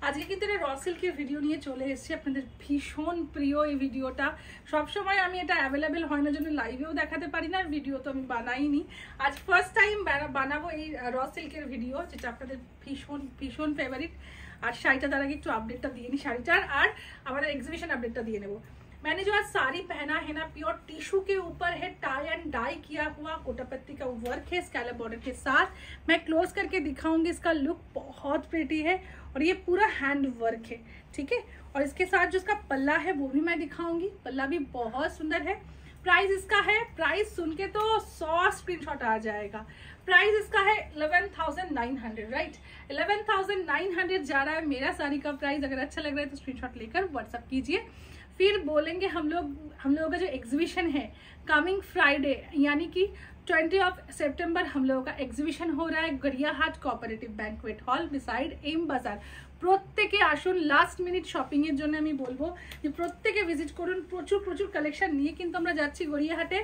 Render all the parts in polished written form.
আজকে কিন্তু এটা র সিল্কের ভিডিও নিয়ে চলে এসেছি, আপনাদের ভীষণ প্রিয় এই ভিডিওটা। সবসময় আমি এটা অ্যাভেলেবেল হয় না জন্য লাইভেও দেখাতে পারি না, আর ভিডিও তো আমি বানাইনি। আজ ফার্স্ট টাইম বানাবো এই র সিল্কের ভিডিও, যেটা আপনাদের ভীষণ ভীষণ ফেভারিট। আর শাড়িটা তার আগে একটু আপডেটটা দিয়ে নিই শাড়িটার, আর আমাদের एग्जीबिशन अपडेटটা দিয়ে নেব। मैंने जो आज साड़ी पहना है ना, प्योर टिश्यू के ऊपर है, टाई एंड डाई किया हुआ कोटापत्ती का वर्क है स्कैलप बॉर्डर के साथ। मैं क्लोज करके दिखाऊंगी, इसका लुक बहुत प्रिटी है और ये पूरा हैंड वर्क है, ठीक है। और इसके साथ जो इसका पल्ला है वो भी मैं दिखाऊंगी, पल्ला भी बहुत सुंदर है। प्राइस इसका है, प्राइस सुन के तो 100 स्क्रीनशॉट आ जाएगा। प्राइस इसका है 11,900, राइट। 11,900 जा रहा है मेरा साड़ी का प्राइस। अगर अच्छा लग रहा है तो स्क्रीनशॉट लेकर व्हाट्सअप कीजिए। फिर बोलेंगे हम लोगों का जो एग्जीबिशन है कमिंग फ्राइडे यानी कि 20 सेप्टेम्बर हम लोगों का एग्जीबिशन हो रहा है Gariahat cooperative banquet hall beside M Bazar. প্রত্যেকে আসুন, লাস্ট মিনিট শপিং এর জন্য আমি বলবো যে প্রত্যেকে ভিজিট করুন। প্রচুর প্রচুর কালেকশন নিয়ে কিন্তু আমরা যাচ্ছি গড়িয়াহাটে।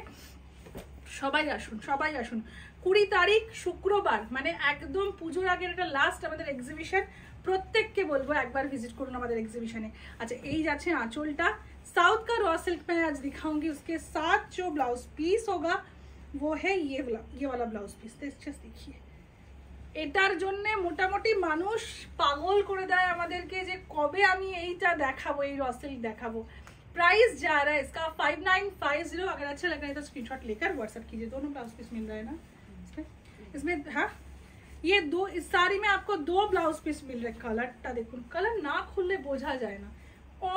সবাই আসুন, সবাই আসুন। 20 তারিখ শুক্রবার, মানে একদম পুজোর আগের একটা লাস্ট আমাদের এক্সিবিশন। প্রত্যেককে বলবো একবার ভিজিট করুন আমাদের एग्जीबिशने। अच्छा, यही যাচ্ছে आंचलটা साउथ का रॉ सिल्क में आज दिखाऊंगी। उसके साथ जो ब्लाउज पीस होगा वो है ये वाला ब्लाउज पीस। जस्ट देखिए, এটার জন্য মোটামুটি মানুষ পাগল করে দেয় আমাদেরকে যে কবে আমি এইটা দেখাবো, এই रॉ सिल्क देखाबो। प्राइस जा रहा है इसका 5950। अगर अच्छा लग रहा है तो स्क्रीनशॉट लेकर व्हाट्सएप कीजिए। दोनों ब्लाउज पीस मिल रहा है ना इसमें। हाँ, ये दो, इस साड़ी में आपको 2 ब्लाउज पीस मिल रहे। कलरটা দেখুন, कलर ना खुलले বোঝা যায় না।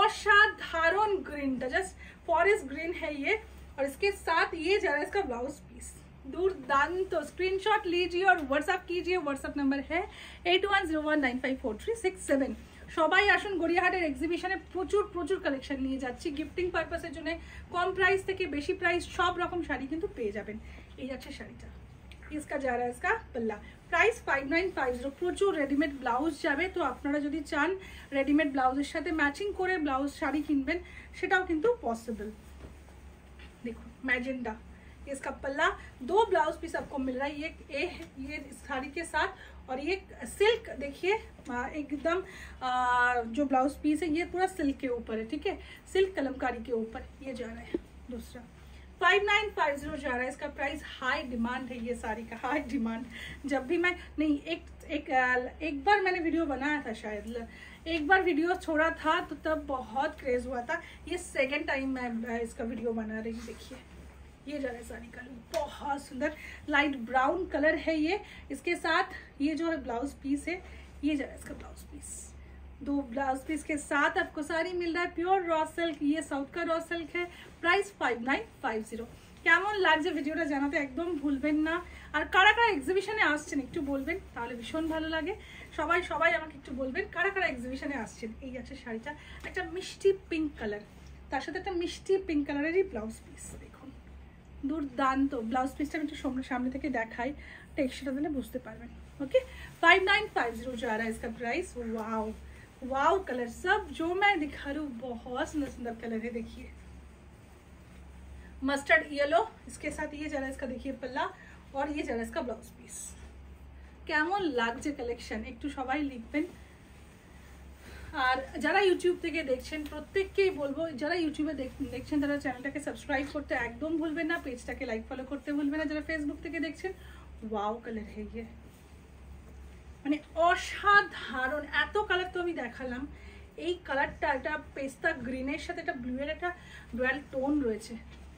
असाधारण ग्रीनটা, जस्ट फॉरेस्ट ग्रीन है ये। और इसके साथ ये जा रहा है इसका ब्लाउज पीस दुर्दांत। स्क्रीनशॉट लीजिए और व्हाट्सएप कीजिए। व्हाट्सएप नंबर है 8101954367। সবাই আসুন, গড়িয়াহাটের এক্সিবিশনে প্রচুর প্রচুর কালেকশন নিয়ে যাচ্ছি গিফটিং পারপাসের জন্য। কম প্রাইস থেকে বেশি প্রাইস সব রকম শাড়ি কিন্তু পেয়ে যাবেন। এই যাচ্ছে শাড়িটা, इसका जा रहा है इसका पल्ला। प्राइस 5950। প্রচুর রেডিমেড ব্লাউজ যাবে, তো আপনারা যদি চান রেডিমেড ব্লাউজের সাথে ম্যাচিং করে ব্লাউজ শাড়ি কিনবেন সেটাও কিন্তু পসিবল। देखो मैजेंडा, इसका पल्ला। 2 ब्लाउज पीस आपको मिल रहा है, ये साड़ी के साथ। और ये सिल्क देखिए एकदम जो ब्लाउज पीस है ये पूरा सिल्क के ऊपर है, ठीक है, सिल्क कलमकारी के ऊपर ये जा रहा है। दूसरा 5950 जा रहा है इसका प्राइस। हाई डिमांड है ये साड़ी का, हाई डिमांड। जब भी मैं नहीं एक बार मैंने वीडियो बनाया था, शायद एक बार वीडियो छोड़ा था तो तब बहुत क्रेज हुआ था। ये सेकंड टाइम मैं इसका वीडियो बना रही हूँ। देखिए ये जा रहा है साड़ी का लुक, बहुत सुंदर लाइट ब्राउन कलर है ये। इसके साथ ये जो है ब्लाउज पीस है, ये जा रहा है इसका ब्लाउज पीस। 2 ब्लाउज पीस के साथ आपको साड़ी मिल रहा है प्योर रॉ सिल्क। ये साउथ का रॉ सिल्क है। प्राइस 5950। কেমন লাগছে ভিডিওটা জানাতে একদম ভুলবেন না। আর কারা কারা এক্সিবিশনে আসছেন একটু বলবেন, তাহলে ভীষণ ভালো লাগে। সবাই সবাই আমাকে একটু বলবেন কারা কারা এক্সিবিশনে আসছেন। এই আছে শাড়িটা, একটা মিষ্টি পিঙ্ক কালার, তার সাথে একটা মিষ্টি পিঙ্ক কালারেরই ব্লাউজ পিস। দেখুন দুর্দান্ত ব্লাউজ পিসটা। আমি একটু সামনে থেকে দেখাই, টেক্সচারটা দিলে বুঝতে পারবেন। ओके, 5950 जा रहा है इसका प्राइस। वाओ वाओ कलर सब जो मैं दिखा रही हूँ बहुत सुंदर सुंदर कलर है। देखिए मस्टर्ड येलो, इसके साथ ये जा रहा है इसका देखिए पल्ला, और ये जा रहा है इसका ब्लाउज पीस। কেমন লাগছে কালেকশন একটু সবাই লিখবেন। আর যারা ইউটিউব থেকে দেখছেন প্রত্যেককেই বলবো, যারা ইউটিউবে দেখছেন তারা চ্যানেলটাকে সাবস্ক্রাইব করতে একদম ভুলবেন না, পেজটাকে লাইক ফলো করতে ভুলবেন না। যারা ফেসবুক থেকে দেখছেন, ওয়াও কালার है ये, মানে অসাধারণ। এত কালার তো আমি দেখালাম, এই কালারটা একটা পেস্তা গ্রিনের সাথে একটা ব্লু এর একটা ডুয়াল টোন রয়েছে।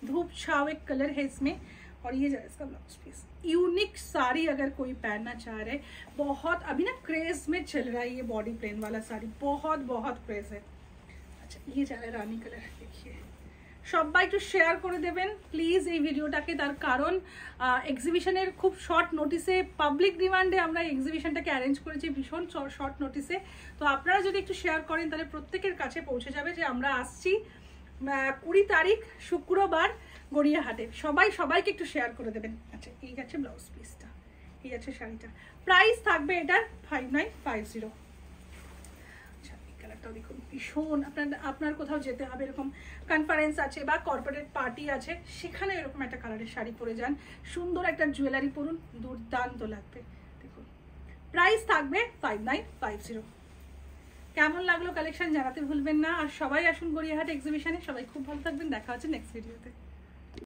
धूप छाव एक कलर है इसमें। और ये जा इसका ब्लाउज पीस। यूनिक साड़ी अगर कोई पहनना चाह रहे, बहुत अभी ना क्रेज में चल रहा है ये बॉडी प्लेन वाला साड़ी, बहुत बहुत क्रेज है। अच्छा, ये जा रहा है रानी कलर। देखिए সবাই একটু শেয়ার করে দেবেন প্লিজ এই ভিডিওটাকে। তার কারণ এক্সিবিশনের খুব শর্ট নোটিসে, পাবলিক ডিমান্ডে আমরা এক্সিবিশনটাকে অ্যারেঞ্জ করেছি ভীষণ শর্ট নোটিসে। তো আপনারা যদি একটু শেয়ার করেন তাহলে প্রত্যেকের কাছে পৌঁছে যাবে যে আমরা আসছি 20 তারিখ শুক্রবার গড়িয়াহাটে। সবাই সবাইকে একটু শেয়ার করে দেবেন। আচ্ছা, এই আছে ব্লাউজ পিসটা, এই আছে শাড়িটা। প্রাইস থাকবে এটার 5950। আচ্ছা, এই কালারটাও দেখুন ভীষণ। আপনার কোথাও যেতে হবে, এরকম কনফারেন্স আছে বা কর্পোরেট পার্টি আছে, সেখানে এরকম একটা কালারের শাড়ি পরে যান, সুন্দর একটা জুয়েলারি পরুন, দুর্দান্ত লাগবে। দেখুন প্রাইস থাকবে 5950। কেমন লাগলো কালেকশন জানাতে ভুলবেন না। আর সবাই আসুন গড়িয়াহাট এক্সিবিশনে। সবাই খুব ভালো থাকবেন, দেখা হচ্ছে নেক্সট ভিডিওতে।